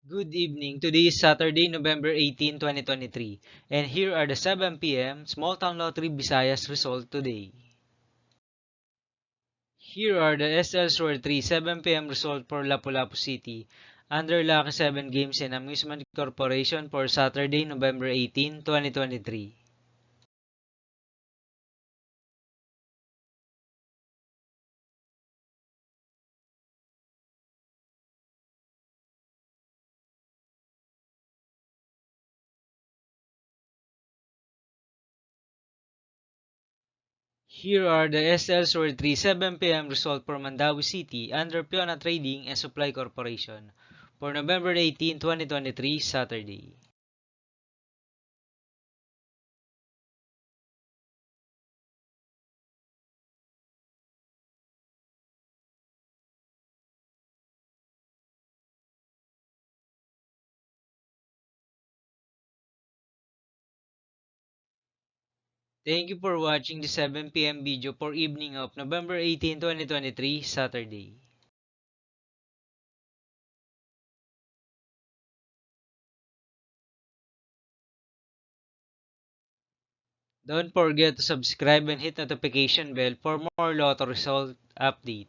Good evening. Today is Saturday, November 18, 2023, and here are the 7 p.m. Small Town Lottery Visayas result today. Here are the SL Store 3 7 p.m. result for Lapu-Lapu City under Lucky 7 Games and Amusement Corporation for Saturday, November 18, 2023. Here are the SL Store 3 7 p.m. result for Mandawi City under Piona Trading and Supply Corporation for November 18, 2023, Saturday. Thank you for watching the 7 p.m. video for evening of November 18, 2023, Saturday. Don't forget to subscribe and hit notification bell for more lotto result update.